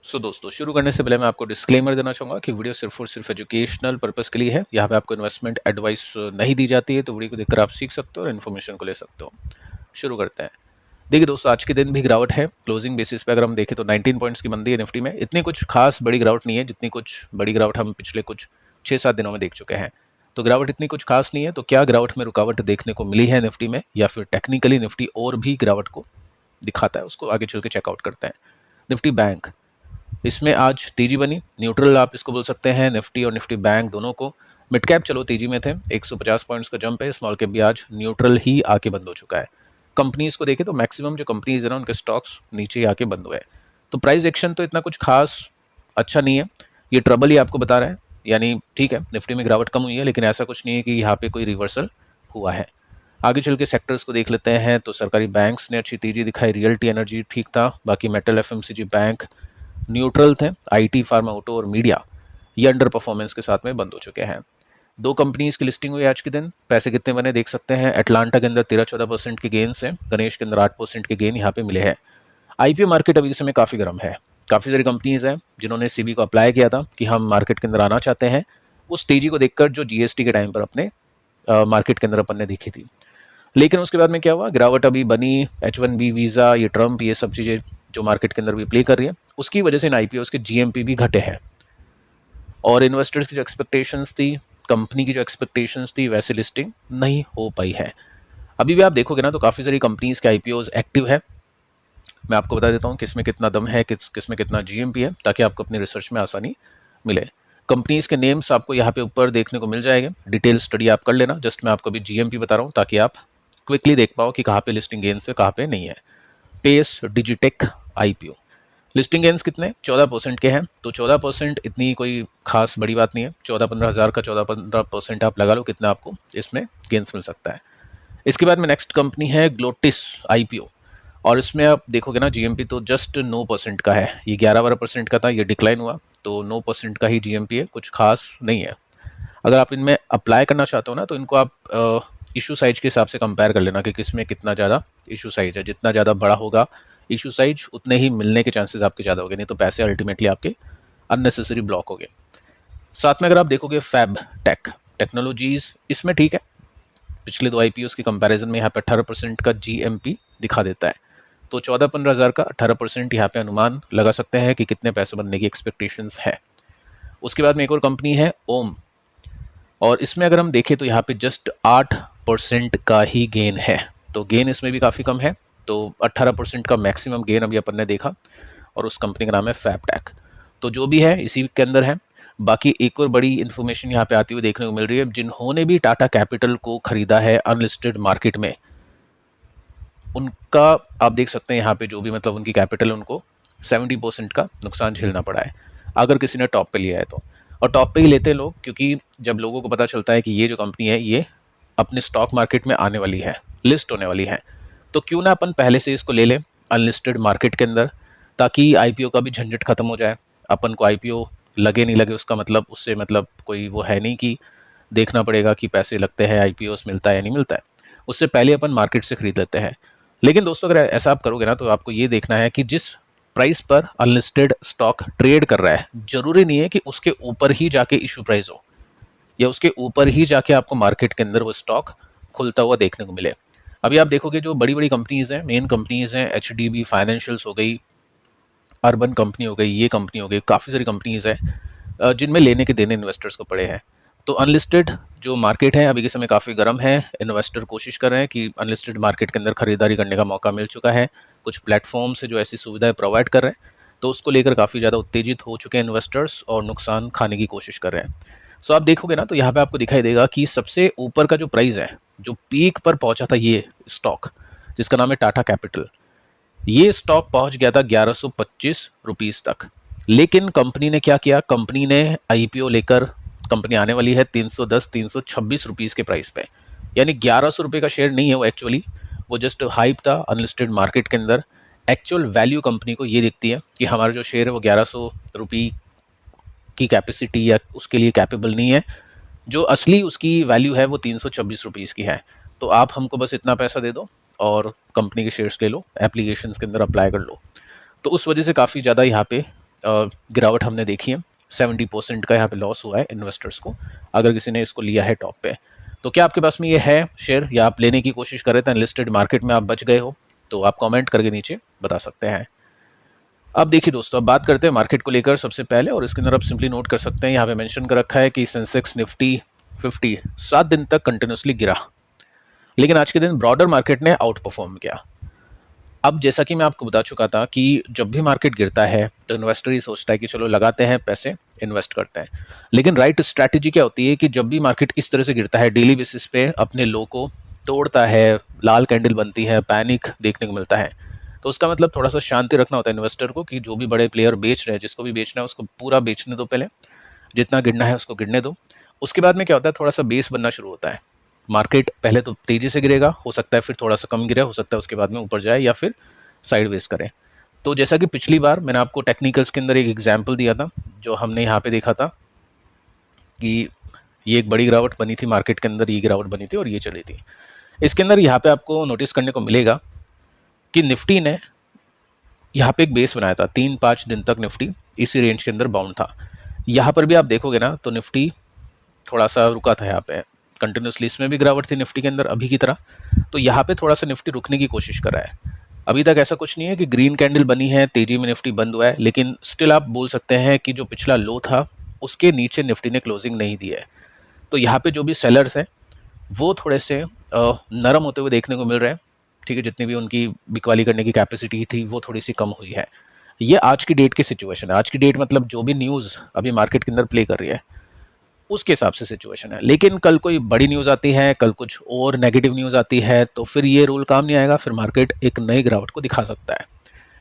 दोस्तों शुरू करने से पहले मैं आपको डिस्क्लेमर देना चाहूँगा कि वीडियो सिर्फ और सिर्फ एजुकेशनल पर्पस के लिए है। यहाँ पे आपको इन्वेस्टमेंट एडवाइस नहीं दी जाती है, तो वीडियो को देखकर आप सीख सकते हो और इन्फॉर्मेशन को ले सकते हो। शुरू करते हैं। देखिए दोस्तों, आज के दिन भी गिरावट है। क्लोजिंग बेसिस पे अगर हम देखें तो 19 पॉइंट्स की मंदी है निफ्टी में। इतनी कुछ खास बड़ी गिरावट नहीं है जितनी कुछ बड़ी गिरावट हम पिछले कुछ 6-7 दिनों में देख चुके हैं। तो गिरावट इतनी कुछ खास नहीं है। तो क्या गिरावट में रुकावट देखने को मिली है निफ्टी में, या फिर टेक्निकली निफ्टी और भी गिरावट को दिखाता है, उसको आगे चल के चेकआउट करते हैं। निफ्टी बैंक, इसमें आज तेजी बनी, न्यूट्रल आप इसको बोल सकते हैं। निफ्टी और निफ्टी बैंक दोनों को, मिड कैप चलो तेजी में थे, 150 पॉइंट्स का जंप है। स्मॉल कैप भी आज न्यूट्रल ही आके बंद हो चुका है। कंपनीज को देखें तो मैक्सिमम जो कंपनीज है ना, उनके स्टॉक्स नीचे ही आके बंद हुए हैं। तो प्राइस एक्शन तो इतना कुछ खास अच्छा नहीं है, ये ट्रबल ही आपको बता रहा है। यानी ठीक है, निफ्टी में गिरावट कम हुई है, लेकिन ऐसा कुछ नहीं है कि यहाँ पे कोई रिवर्सल हुआ है। आगे चल के सेक्टर्स को देख लेते हैं। तो सरकारी बैंक्स ने अच्छी तेजी दिखाई, रियल्टी एनर्जी ठीक था, बाकी मेटल एफएमसीजी बैंक न्यूट्रल थे। आईटी, फार्मा, ऑटो और मीडिया ये अंडर परफॉर्मेंस के साथ में बंद हो चुके हैं। दो कंपनीज की लिस्टिंग हुई आज के दिन। पैसे कितने बने देख सकते हैं। एटलांटा के अंदर 13-14% के गेन से, गणेश के अंदर 8% के गेन यहाँ पे मिले हैं। आईपीओ मार्केट अभी इस समय काफ़ी गर्म है। काफ़ी सारी कंपनीज हैं जिन्होंने सीबी को अप्लाई किया था कि हम मार्केट के अंदर आना चाहते हैं। उस तेजी को देखकर जो जीएसटी के टाइम पर अपने मार्केट के अंदर अपन ने देखी थी। लेकिन उसके बाद में क्या हुआ, गिरावट अभी बनी। H1B वीज़ा, ये ट्रम्प, ये सब चीज़ें जो मार्केट के अंदर भी प्ले कर रही है, उसकी वजह से इन आईपीओ के जीएमपी भी घटे हैं। और इन्वेस्टर्स की जो एक्सपेक्टेशंस थी, कंपनी की जो एक्सपेक्टेशंस थी, वैसे लिस्टिंग नहीं हो पाई है। अभी भी आप देखोगे ना तो काफ़ी सारी कंपनीज के आईपीओज एक्टिव है। मैं आपको बता देता हूँ किसमें कितना दम है, किसमें कितना जीएमपी है, ताकि आपको अपनी रिसर्च में आसानी मिले। कंपनीज के नेम्स आपको यहाँ पे ऊपर देखने को मिल जाएंगे। डिटेल स्टडी आप कर लेना। जस्ट मैं आपको अभी जीएमपी बता रहा हूँ ताकि आप क्विकली देख पाओ कि कहाँ पे लिस्टिंग गेन्स है, कहाँ पे नहीं है। Pace Digitek IPO, listing gains कितने, 14% के हैं। तो 14% इतनी कोई खास बड़ी बात नहीं है। 14-15 हज़ार का 14-15% आप लगा लो, कितना आपको इसमें गेंस मिल सकता है। इसके बाद में नेक्स्ट कंपनी है ग्लोटिस आईपीओ, और इसमें आप देखोगे ना जीएमपी तो जस्ट 9% का है। ये 11-12% का था, ये डिक्लाइन हुआ, तो 9% का ही जीएमपी है, कुछ खास नहीं है। अगर आप इनमें अप्लाई करना चाहते हो ना, तो इनको आप इशू साइज के हिसाब से कंपेयर कर लेना कि किसमें कितना ज़्यादा इशू साइज है। जितना ज़्यादा बड़ा होगा इशू साइज, उतने ही मिलने के चांसेस आपके ज़्यादा होंगे, नहीं तो पैसे अल्टीमेटली आपके अननेसेसरी ब्लॉक हो गए। साथ में अगर आप देखोगे फैब टेक टेक्नोलॉजीज, इसमें ठीक है, पिछले दो आईपीओ की कंपैरिजन में यहाँ पे 18% का जीएमपी दिखा देता है। तो 14-15 हज़ार का 18% यहाँ पे अनुमान लगा सकते हैं कि कितने पैसे बनने की एक्सपेक्टेशंस है। उसके बाद में एक और कंपनी है ओम, और इसमें अगर हम देखें तो यहाँ पे जस्ट 8% का ही गेन है। तो गेन इसमें भी काफ़ी कम है। तो 18% का मैक्सिमम गेन अभी अपन ने देखा, और उस कंपनी का नाम है फैबटेक। तो जो भी है इसी के अंदर है। बाकी एक और बड़ी इन्फॉर्मेशन यहाँ पे आती हुई देखने को मिल रही है, जिन्होंने भी टाटा कैपिटल को खरीदा है अनलिस्टेड मार्केट में, उनका आप देख सकते हैं यहाँ पे जो भी मतलब उनकी कैपिटल है, उनको 70% का नुकसान झेलना पड़ा है, अगर किसी ने टॉप पे लिया है तो। और टॉप पे ही लेते हैं लोग, क्योंकि जब लोगों को पता चलता है कि ये जो कंपनी है ये अपने स्टॉक मार्केट में आने वाली है, लिस्ट होने वाली है, तो क्यों ना अपन पहले से इसको ले लें अनलिस्टेड मार्केट के अंदर, ताकि आईपीओ का भी झंझट खत्म हो जाए। अपन को आईपीओ लगे नहीं लगे उसका मतलब, उससे मतलब कोई वो है नहीं कि देखना पड़ेगा कि पैसे लगते हैं, आईपीओस मिलता है या नहीं मिलता है। उससे पहले अपन मार्केट से खरीद लेते हैं। लेकिन दोस्तों अगर ऐसा आप करोगे ना, तो आपको ये देखना है कि जिस प्राइस पर अनलिस्टेड स्टॉक ट्रेड कर रहा है, जरूरी नहीं है कि उसके ऊपर ही जाके इशू प्राइस हो, या उसके ऊपर ही जाके आपको मार्केट के अंदर वो स्टॉक खुलता हुआ देखने को मिले। अभी आप देखोगे जो बड़ी बड़ी कंपनीज हैं, मेन कंपनीज हैं, एचडीबी फाइनेंशियल्स हो गई, अर्बन कंपनी हो गई, ये कंपनी हो गई, काफ़ी सारी कंपनीज हैं जिनमें लेने के देने इन्वेस्टर्स को पड़े हैं। तो अनलिस्टेड जो मार्केट है अभी के समय काफ़ी गर्म है। इन्वेस्टर कोशिश कर रहे हैं कि अनलिस्टेड मार्केट के अंदर खरीदारी करने का मौका मिल चुका है। कुछ प्लेटफॉर्म से जो ऐसी सुविधाएं प्रोवाइड कर रहे हैं, तो उसको लेकर काफ़ी ज़्यादा उत्तेजित हो चुके हैं इन्वेस्टर्स, और नुकसान खाने की कोशिश कर रहे हैं। सो आप देखोगे ना तो यहाँ पे आपको दिखाई देगा कि सबसे ऊपर का जो प्राइस है, जो पीक पर पहुंचा था ये स्टॉक, जिसका नाम है टाटा कैपिटल, ये स्टॉक पहुंच गया था 1125 रुपीज़ तक। लेकिन कंपनी ने क्या किया, कंपनी ने आईपीओ लेकर, कंपनी आने वाली है 310-326 रुपीज़ के प्राइस पे, यानी 1100 रुपये का शेयर नहीं है वो एक्चुअली, वो जस्ट हाइप था अनलिस्टेड मार्केट के अंदर। एक्चुअल वैल्यू कंपनी को ये दिखती है कि हमारा जो शेयर है वो 1100 रुपये की कैपेसिटी या उसके लिए कैपेबल नहीं है। जो असली उसकी वैल्यू है वो 326 रुपीज़ की है। तो आप हमको बस इतना पैसा दे दो और कंपनी के शेयर्स ले लो, एप्लीकेशंस के अंदर अप्लाई कर लो। तो उस वजह से काफ़ी ज़्यादा यहाँ पे गिरावट हमने देखी है। 70% का यहाँ पे लॉस हुआ है इन्वेस्टर्स को, अगर किसी ने इसको लिया है टॉप पे। तो क्या आपके पास में ये है शेयर, या आप लेने की कोशिश कर रहे थे अनलिस्टेड मार्केट में, आप बच गए हो? तो आप कमेंट करके नीचे बता सकते हैं। अब देखिए दोस्तों, अब बात करते हैं मार्केट को लेकर सबसे पहले, और इसके अंदर आप सिंपली नोट कर सकते हैं, यहाँ पे मेंशन कर रखा है कि सेंसेक्स निफ्टी 50 7 दिन तक कंटिन्यूसली गिरा, लेकिन आज के दिन ब्रॉडर मार्केट ने आउट परफॉर्म किया। अब जैसा कि मैं आपको बता चुका था कि जब भी मार्केट गिरता है तो इन्वेस्टर ही सोचता है कि चलो लगाते हैं पैसे, इन्वेस्ट करते हैं। लेकिन राइट स्ट्रैटेजी क्या होती है कि जब भी मार्केट इस तरह से गिरता है, डेली बेसिस पे अपने लो को तोड़ता है, लाल कैंडल बनती है, पैनिक देखने को मिलता है, तो उसका मतलब थोड़ा सा शांति रखना होता है इन्वेस्टर को, कि जो भी बड़े प्लेयर बेच रहे हैं, जिसको भी बेचना है उसको पूरा बेचने दो पहले, जितना गिरना है उसको गिरने दो। उसके बाद में क्या होता है, थोड़ा सा बेस बनना शुरू होता है। मार्केट पहले तो तेजी से गिरेगा, हो सकता है फिर थोड़ा सा कम गिरे, हो सकता है उसके बाद में ऊपर जाए या फिर साइडवेज करें। तो जैसा कि पिछली बार मैंने आपको टेक्निकल्स के अंदर एक एग्जाम्पल दिया था, जो हमने यहाँ पे देखा था कि ये एक बड़ी गिरावट बनी थी मार्केट के अंदर, ये गिरावट बनी थी और ये चली थी। इसके अंदर यहाँ पे आपको नोटिस करने को मिलेगा कि निफ्टी ने यहाँ पे एक बेस बनाया था, 3-5 दिन तक निफ्टी इसी रेंज के अंदर बाउंड था। यहाँ पर भी आप देखोगे ना तो निफ्टी थोड़ा सा रुका था यहाँ पे कंटिन्यूसली, इसमें भी गिरावट थी निफ्टी के अंदर अभी की तरह। तो यहाँ पे थोड़ा सा निफ्टी रुकने की कोशिश कर रहा है। अभी तक ऐसा कुछ नहीं है कि ग्रीन कैंडल बनी है, तेजी में निफ्टी बंद हुआ है, लेकिन स्टिल आप बोल सकते हैं कि जो पिछला लो था उसके नीचे निफ्टी ने क्लोजिंग नहीं दी है। तो यहाँ पे जो भी सेलर्स हैं वो थोड़े से नरम होते हुए देखने को मिल रहे हैं। ठीक है, जितनी भी उनकी बिकवाली करने की कैपेसिटी थी वो थोड़ी सी कम हुई है। ये आज की डेट की सिचुएशन है। आज की डेट मतलब जो भी न्यूज़ अभी मार्केट के अंदर प्ले कर रही है उसके हिसाब से सिचुएशन है। लेकिन कल कोई बड़ी न्यूज़ आती है, कल कुछ और नेगेटिव न्यूज़ आती है, तो फिर ये रूल काम नहीं आएगा, फिर मार्केट एक नई गिरावट को दिखा सकता है।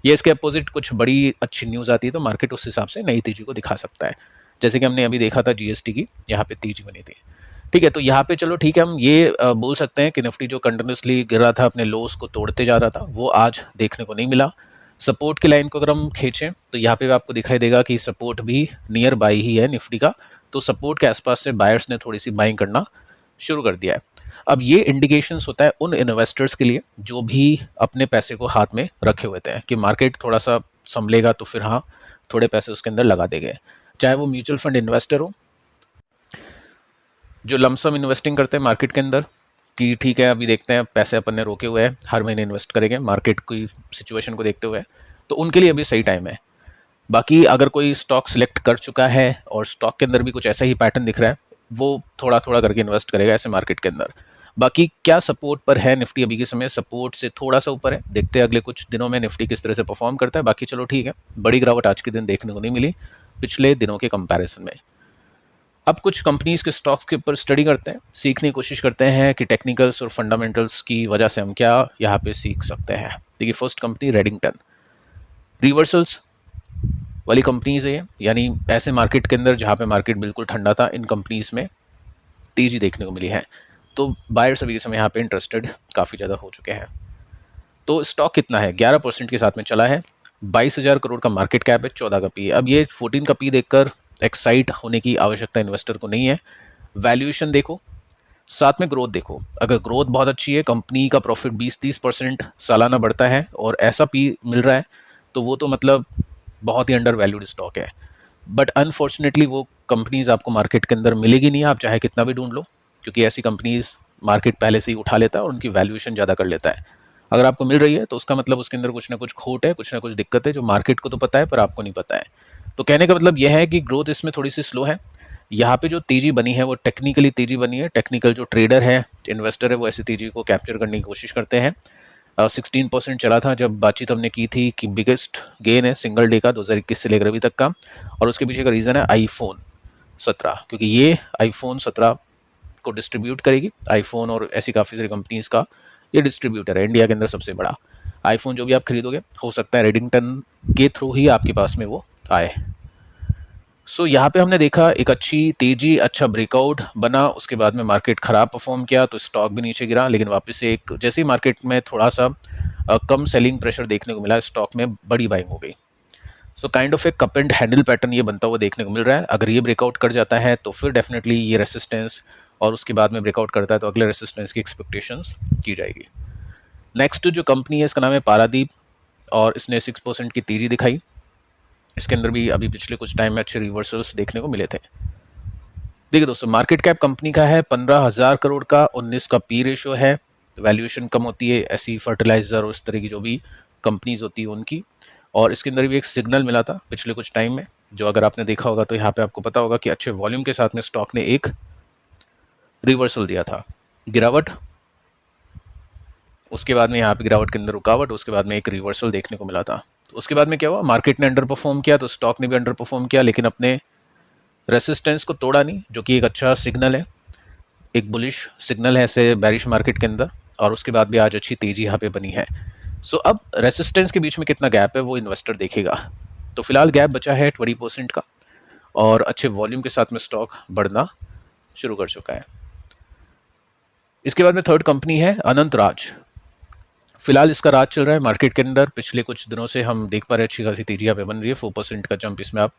ये इसके अपोजिट कुछ बड़ी अच्छी न्यूज़ आती है तो मार्केट उस हिसाब से नई तेजी को दिखा सकता है। जैसे कि हमने अभी देखा था जीएसटी की, यहाँ पे तेजी बनी थी। ठीक है, तो यहाँ पे चलो ठीक है, हम ये बोल सकते हैं कि निफ्टी जो कंटिन्यूसली गिर रहा था, अपने लोस को तोड़ते जा रहा था, वो आज देखने को नहीं मिला। सपोर्ट की लाइन को अगर हम खींचें तो यहाँ पे भी आपको दिखाई देगा कि सपोर्ट भी नियर बाई ही है निफ्टी का। तो सपोर्ट के आसपास से बायर्स ने थोड़ी सी बाइंग करना शुरू कर दिया है। अब ये इंडिकेशंस होता है उन इन्वेस्टर्स के लिए जो भी अपने पैसे को हाथ में रखे हुए थे कि मार्केट थोड़ा सा संभलेगा तो फिर हाँ थोड़े पैसे उसके अंदर लगा देंगे। चाहे वो म्यूचुअल फंड इन्वेस्टर हो जो लमसम इन्वेस्टिंग करते हैं मार्केट के अंदर, कि ठीक है अभी देखते हैं पैसे अपन ने रोके हुए हैं, हर महीने इन्वेस्ट करेंगे मार्केट की सिचुएशन को देखते हुए, तो उनके लिए अभी सही टाइम है। बाकी अगर कोई स्टॉक सिलेक्ट कर चुका है और स्टॉक के अंदर भी कुछ ऐसा ही पैटर्न दिख रहा है, वो थोड़ा थोड़ा करके इन्वेस्ट करेगा ऐसे मार्केट के अंदर। बाकी क्या सपोर्ट पर है निफ्टी अभी के समय, सपोर्ट से थोड़ा सा ऊपर है। देखते हैं अगले कुछ दिनों में निफ्टी किस तरह से परफॉर्म करता है। बाकी चलो ठीक है, बड़ी गिरावट आज के दिन देखने को नहीं मिली पिछले दिनों के कंपैरिजन में। अब कुछ कंपनीज के स्टॉक्स के ऊपर स्टडी करते हैं, सीखने की कोशिश करते हैं कि टेक्निकल्स और फंडामेंटल्स की वजह से हम क्या यहाँ पे सीख सकते हैं। देखिए फर्स्ट कंपनी रेडिंगटन, रिवर्सल्स वाली कंपनीज है, यानी ऐसे मार्केट के अंदर जहाँ पे मार्केट बिल्कुल ठंडा था, इन कंपनीज में तेजी देखने को मिली है। तो बायर्स अभी के समय यहाँ पे इंटरेस्टेड काफ़ी ज़्यादा हो चुके हैं। तो स्टॉक कितना है, 11% के साथ में चला है, 22,000 करोड़ का मार्केट कैप है, 14 का पी है। अब ये 14 का पी देखकर एक्साइट होने की आवश्यकता इन्वेस्टर को नहीं है। वैल्यूएशन देखो, साथ में ग्रोथ देखो। अगर ग्रोथ बहुत अच्छी है, कंपनी का प्रॉफिट 20-30% सालाना बढ़ता है और ऐसा पी मिल रहा है, तो वो तो मतलब बहुत ही अंडर वैल्यूड स्टॉक है। बट अनफॉर्चुनेटली वो कंपनीज आपको मार्केट के अंदर मिलेगी नहीं, आप चाहे कितना भी ढूंढ लो, क्योंकि ऐसी कंपनीज मार्केट पहले से ही उठा लेता है और उनकी वैल्यूएशन ज़्यादा कर लेता है। अगर आपको मिल रही है तो उसका मतलब उसके अंदर कुछ ना कुछ खोट है, कुछ ना कुछ दिक्कत है, जो मार्केट को तो पता है पर आपको नहीं पता है। तो कहने का मतलब यह है कि ग्रोथ इसमें थोड़ी सी स्लो है। यहाँ पे जो तेजी बनी है वो टेक्निकली तेजी बनी है। टेक्निकल जो ट्रेडर है, इन्वेस्टर है, वो ऐसी तेजी को कैप्चर करने की कोशिश करते हैं। 16% चला था जब बातचीत हमने की थी कि बिगेस्ट गेन है सिंगल डे का 2021 से लेकर अभी तक का, और उसके पीछे का रीज़न है आईफोन 17, क्योंकि ये आईफोन 17 को डिस्ट्रीब्यूट करेगी। आईफोन और ऐसी काफ़ी सारी कंपनीज़ का ये डिस्ट्रीब्यूटर है इंडिया के अंदर सबसे बड़ा। आईफोन जो भी आप खरीदोगे हो सकता है रेडिंगटन के थ्रू ही आपके पास में वो आए। सो यहाँ पे हमने देखा एक अच्छी तेजी, अच्छा ब्रेकआउट बना, उसके बाद में मार्केट ख़राब परफॉर्म किया तो स्टॉक भी नीचे गिरा, लेकिन वापस से एक जैसे ही मार्केट में थोड़ा सा कम सेलिंग प्रेशर देखने को मिला, स्टॉक में बड़ी बाइंग हो गई। सो काइंड ऑफ एक कप एंड हैंडल पैटर्न ये बनता हुआ देखने को मिल रहा है। अगर ये ब्रेकआउट कर जाता है तो फिर डेफिनेटली ये रेसिस्टेंस, और उसके बाद में ब्रेकआउट करता है तो अगले रेसिस्टेंस की एक्सपेक्टेशंस की जाएगी। नेक्स्ट जो कंपनी है इसका नाम है पारादीप, और इसने 6% की तेजी दिखाई। इसके अंदर भी अभी पिछले कुछ टाइम में अच्छे रिवर्सल्स देखने को मिले थे। देखिए दोस्तों, मार्केट कैप कंपनी का है 15,000 करोड़ का, 19 का पी रेशो है। वैल्यूएशन कम होती है ऐसी फर्टिलाइजर और इस तरह की जो भी कंपनीज होती है उनकी। और इसके अंदर भी एक सिग्नल मिला था पिछले कुछ टाइम में, जो अगर आपने देखा होगा तो यहाँ पे आपको पता होगा कि अच्छे वॉल्यूम के साथ में स्टॉक ने एक रिवर्सल दिया था, गिरावट, उसके बाद में यहाँ पे गिरावट के अंदर रुकावट, उसके बाद में एक रिवर्सल देखने को मिला था। उसके बाद में क्या हुआ, मार्केट ने अंडर परफॉर्म किया तो स्टॉक ने भी अंडर परफॉर्म किया, लेकिन अपने रेसिस्टेंस को तोड़ा नहीं, जो कि एक अच्छा सिग्नल है, एक बुलिश सिग्नल है ऐसे बैरिश मार्केट के अंदर। और उसके बाद भी आज अच्छी तेजी यहाँ पे बनी है। सो अब रेसिस्टेंस के बीच में कितना गैप है वो इन्वेस्टर देखेगा। तो फिलहाल गैप बचा है 20% का और अच्छे वॉल्यूम के साथ में स्टॉक बढ़ना शुरू कर चुका है। इसके बाद में थर्ड कंपनी है अनंत राज। फिलहाल इसका राज चल रहा है मार्केट के अंदर। पिछले कुछ दिनों से हम देख पा रहे हैं अच्छी खासी तेजी यहाँ पे बन रही है, 4% का जंप इसमें आप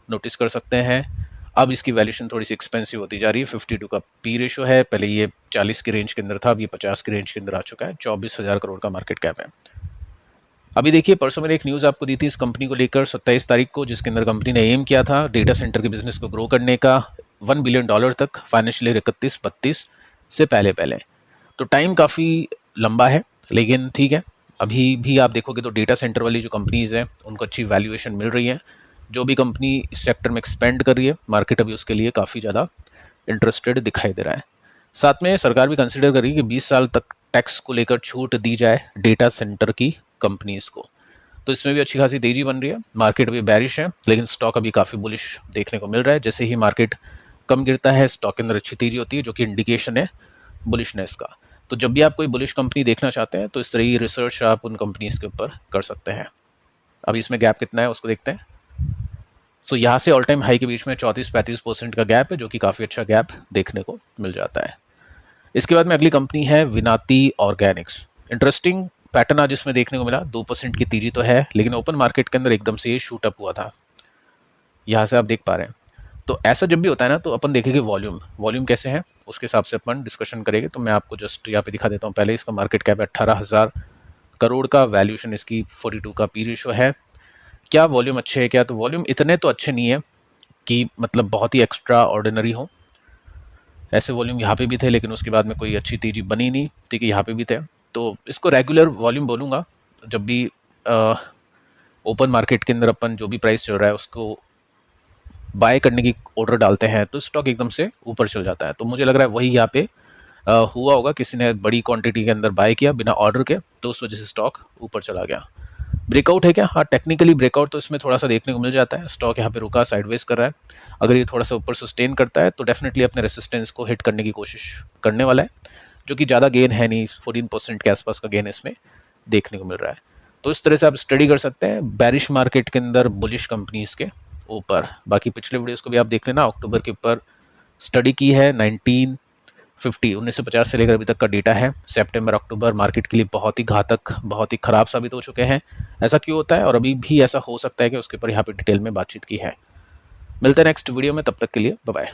नोटिस कर सकते हैं। अब इसकी वैल्यूएशन थोड़ी सी एक्सपेंसिव होती जा रही है, 52 का पी रेशो है। पहले ये 40 की रेंज के अंदर था, अब ये 50 की रेंज के अंदर आ चुका है। 24,000 करोड़ का मार्केट कैप है। अभी देखिए, परसों मैंने एक न्यूज़ आपको दी थी इस कंपनी को लेकर 27 तारीख को, जिसके अंदर कंपनी ने एम किया था डेटा सेंटर के बिजनेस को ग्रो करने का $1 बिलियन तक फाइनेंशियल ईयर 31-32 से पहले पहले। तो टाइम काफ़ी लंबा है, लेकिन ठीक है। अभी भी आप देखोगे तो डेटा सेंटर वाली जो कंपनीज़ हैं उनको अच्छी वैल्यूएशन मिल रही है। जो भी कंपनी इस सेक्टर में एक्सपेंड कर रही है, मार्केट अभी उसके लिए काफ़ी ज़्यादा इंटरेस्टेड दिखाई दे रहा है। साथ में सरकार भी कंसिडर कर रही है कि 20 साल तक टैक्स को लेकर छूट दी जाए डेटा सेंटर की कंपनीज़ को। तो इसमें भी अच्छी खासी तेजी बन रही है। मार्केट अभी बैरिश है, लेकिन स्टॉक अभी काफ़ी बुलिश देखने को मिल रहा है। जैसे ही मार्केट कम गिरता है, स्टॉक के अंदर अच्छी तेजी होती है, जो कि इंडिकेशन है बुलिशनेस का। तो जब भी आप कोई बुलिश कंपनी देखना चाहते हैं तो इस तरह की रिसर्च आप उन कंपनीज़ के ऊपर कर सकते हैं। अभी इसमें गैप कितना है उसको देखते हैं। सो यहाँ से ऑल टाइम हाई के बीच में 34-35% का गैप है, जो कि काफ़ी अच्छा गैप देखने को मिल जाता है। इसके बाद में अगली कंपनी है विनाती ऑर्गेनिक्स। इंटरेस्टिंग पैटर्न आज इसमें देखने को मिला, 2% की तेजी तो है, लेकिन ओपन मार्केट के अंदर एकदम से ये शूट अप हुआ था, यहाँ से आप देख पा रहे हैं। तो ऐसा जब भी होता है ना, तो अपन देखेंगे वॉल्यूम कैसे है, उसके हिसाब से अपन डिस्कशन करेंगे। तो मैं आपको जस्ट यहाँ पे दिखा देता हूँ। पहले इसका मार्केट कैप है 18,000 करोड़ का, वैल्यूएशन इसकी 42 का पी रेशो है। क्या वॉल्यूम अच्छे है क्या, तो वॉल्यूम इतने तो अच्छे नहीं है कि मतलब बहुत ही एक्स्ट्रा ऑर्डिनरी हो। ऐसे वॉल्यूम यहाँ पे भी थे, लेकिन उसके बाद में कोई अच्छी तेजी बनी नहीं, ठीक है, यहाँ पे भी थे। तो इसको रेगुलर वॉल्यूम बोलूँगा। जब भी ओपन मार्केट के अंदर अपन जो भी प्राइस चल रहा है उसको बाय करने की ऑर्डर डालते हैं तो स्टॉक एकदम से ऊपर चल जाता है। तो मुझे लग रहा है वही यहाँ पे हुआ होगा, किसी ने बड़ी क्वांटिटी के अंदर बाय किया बिना ऑर्डर के, तो उस वजह से स्टॉक ऊपर चला गया। ब्रेकआउट है क्या, हाँ टेक्निकली ब्रेकआउट तो इसमें थोड़ा सा देखने को मिल जाता है। स्टॉक यहाँ पे रुका, साइडवेज कर रहा है। अगर ये थोड़ा सा ऊपर सस्टेन करता है तो डेफिनेटली अपने रेसिस्टेंस को हिट करने की कोशिश करने वाला है, जो कि ज़्यादा गेन है नहीं, 14% के आसपास का गेन इसमें देखने को मिल रहा है। तो इस तरह से आप स्टडी कर सकते हैं बैरिश मार्केट के अंदर बुलिश कंपनीज के ऊपर। बाकी पिछले वीडियोस को भी आप देख लेना, अक्टूबर के ऊपर स्टडी की है। 1950 से लेकर अभी तक का डेटा है। सितंबर अक्टूबर मार्केट के लिए बहुत ही घातक, बहुत ही खराब साबित हो चुके हैं। ऐसा क्यों होता है और अभी भी ऐसा हो सकता है कि उसके ऊपर यहाँ पे डिटेल में बातचीत की है। मिलते हैं नेक्स्ट वीडियो में, तब तक के लिए बाय बाय।